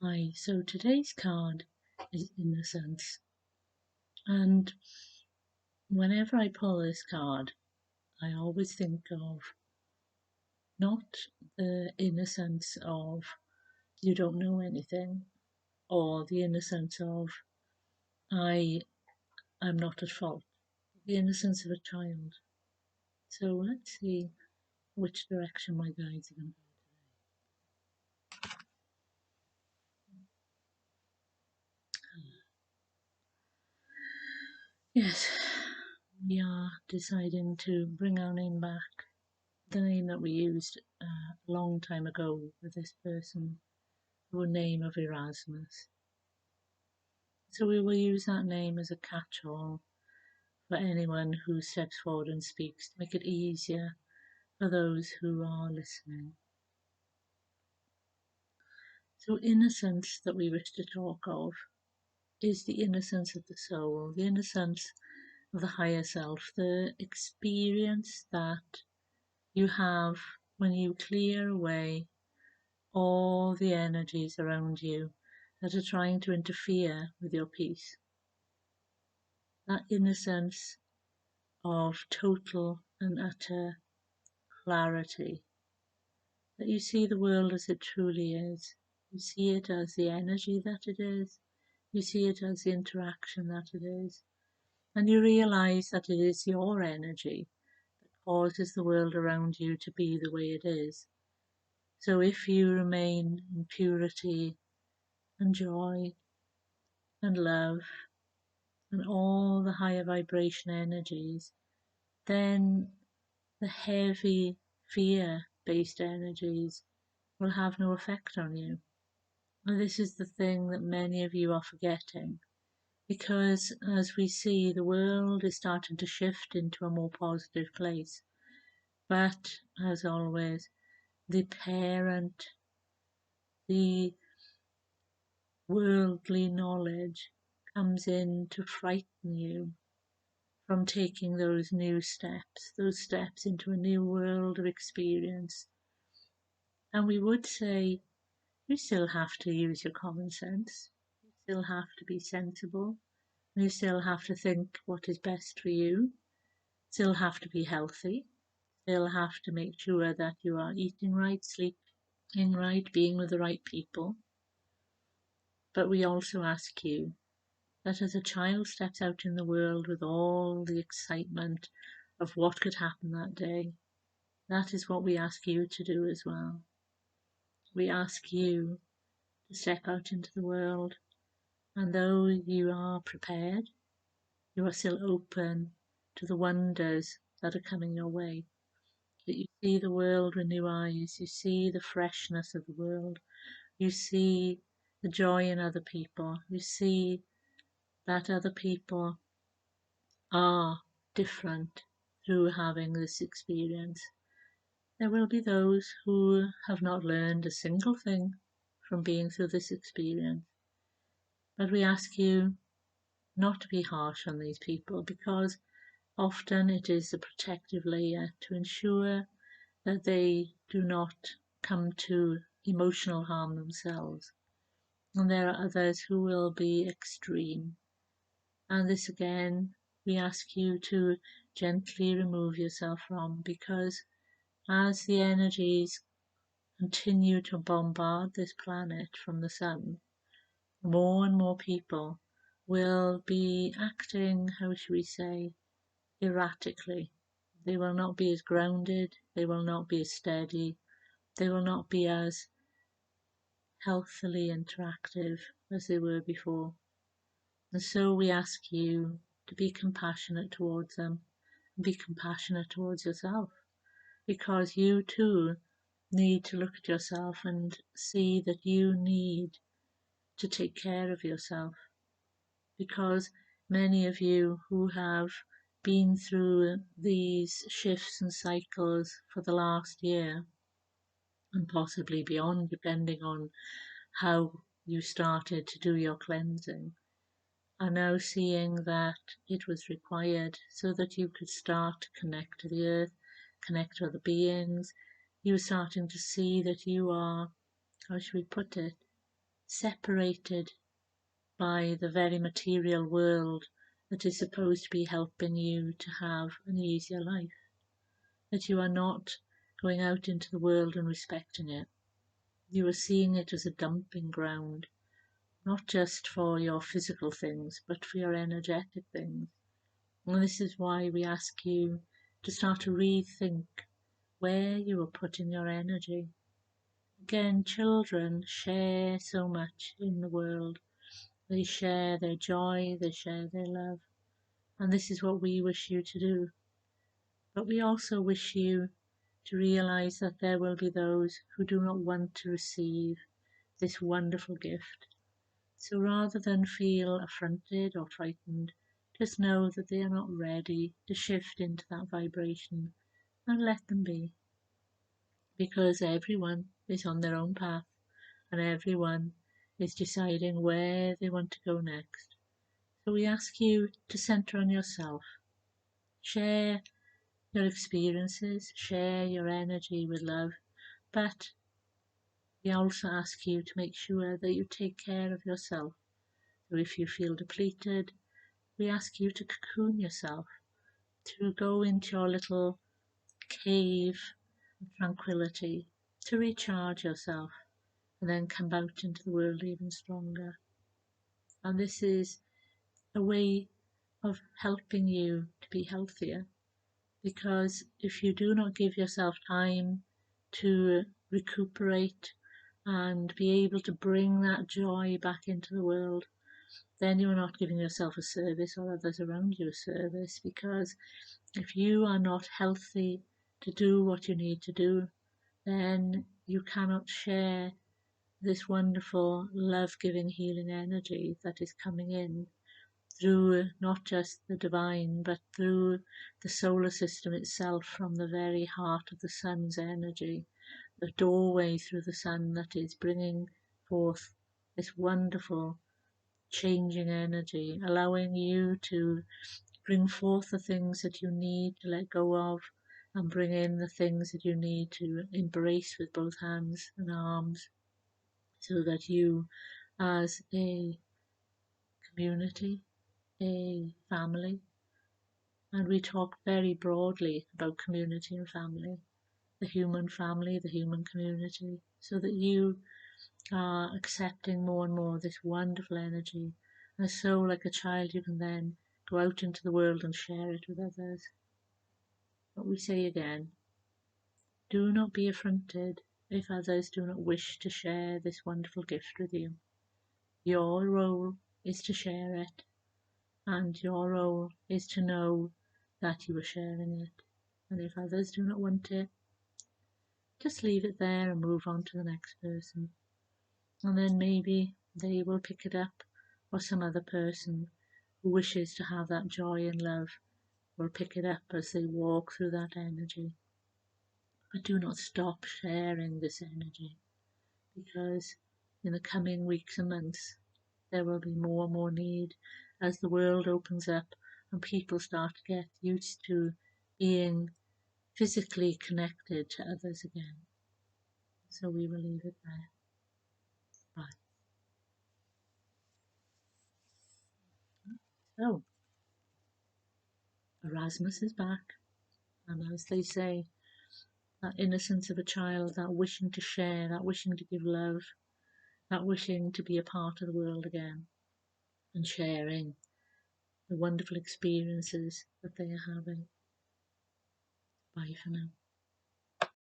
Hi, so today's card is Innocence, and whenever I pull this card, I always think of not the innocence of you don't know anything, or the innocence of I am not at fault, the innocence of a child. So let's see which direction my guides are going to go. Yes, we are deciding to bring our name back, the name that we used a long time ago with this person, the name of Erasmus. So we will use that name as a catch-all for anyone who steps forward and speaks to make it easier for those who are listening. So innocence that we wish to talk of is the innocence of the soul, the innocence of the higher self, the experience that you have when you clear away all the energies around you that are trying to interfere with your peace. That innocence of total and utter clarity, that you see the world as it truly is. You see it as the energy that it is. You see it as the interaction that it is. And you realize that it is your energy that causes the world around you to be the way it is. So if you remain in purity and joy and love and all the higher vibration energies, then the heavy fear-based energies will have no effect on you. And this is the thing that many of you are forgetting, because as we see, the world is starting to shift into a more positive place. But as always, the parent, the worldly knowledge comes in to frighten you from taking those steps into a new world of experience. And we would say you still have to use your common sense, you still have to be sensible, you still have to think what is best for you, still have to be healthy, still have to make sure that you are eating right, sleeping right, being with the right people. But we also ask you that as a child steps out in the world with all the excitement of what could happen that day, that is what we ask you to do as well. We ask you to step out into the world, and though you are prepared, you are still open to the wonders that are coming your way. That you see the world with new eyes, you see the freshness of the world, you see the joy in other people, you see that other people are different through having this experience. There will be those who have not learned a single thing from being through this experience, but we ask you not to be harsh on these people, because often it is a protective layer to ensure that they do not come to emotional harm themselves. And there are others who will be extreme. And this again, we ask you to gently remove yourself from, because as the energies continue to bombard this planet from the sun, more and more people will be acting, how should we say, erratically. They will not be as grounded, they will not be as steady, they will not be as healthily interactive as they were before. And so we ask you to be compassionate towards them, and be compassionate towards yourself, because you too need to look at yourself and see that you need to take care of yourself, because many of you who have been through these shifts and cycles for the last year and possibly beyond, depending on how you started to do your cleansing, are now seeing that it was required so that you could start to connect to the earth, connect to other beings. You are starting to see that you are, how should we put it, separated by the very material world that is supposed to be helping you to have an easier life. That you are not going out into the world and respecting it. You are seeing it as a dumping ground, not just for your physical things, but for your energetic things. And this is why we ask you to start to rethink where you are putting your energy. Again, children share so much in the world. They share their joy, they share their love. And this is what we wish you to do. But we also wish you to realize that there will be those who do not want to receive this wonderful gift. So rather than feel affronted or frightened, just know that they are not ready to shift into that vibration, and let them be. Because everyone is on their own path and everyone is deciding where they want to go next. So we ask you to center on yourself. Share your experiences, share your energy with love, but we also ask you to make sure that you take care of yourself. So if you feel depleted, we ask you to cocoon yourself, to go into your little cave of tranquility, to recharge yourself, and then come out into the world even stronger. And this is a way of helping you to be healthier, because if you do not give yourself time to recuperate and be able to bring that joy back into the world, then you're not giving yourself a service or others around you a service. Because if you are not healthy to do what you need to do, then you cannot share this wonderful love-giving healing energy that is coming in through not just the divine, but through the solar system itself, from the very heart of the sun's energy, the doorway through the sun that is bringing forth this wonderful changing energy, allowing you to bring forth the things that you need to let go of, and bring in the things that you need to embrace with both hands and arms, so that you, as a community, a family, and we talk very broadly about community and family, the human family, the human community, so that you are accepting more and more this wonderful energy. And so, like a child, you can then go out into the world and share it with others. But we say again, do not be affronted if others do not wish to share this wonderful gift with you. Your role is to share it, and your role is to know that you are sharing it. And if others do not want it, just leave it there and move on to the next person. And then maybe they will pick it up, or some other person who wishes to have that joy and love will pick it up as they walk through that energy. But do not stop sharing this energy, because in the coming weeks and months there will be more and more need as the world opens up and people start to get used to being physically connected to others again. So we will leave it there. Bye. So Erasmus is back, and as they say, that innocence of a child, that wishing to share, that wishing to give love, that wishing to be a part of the world again, and sharing the wonderful experiences that they are having. Bye for now.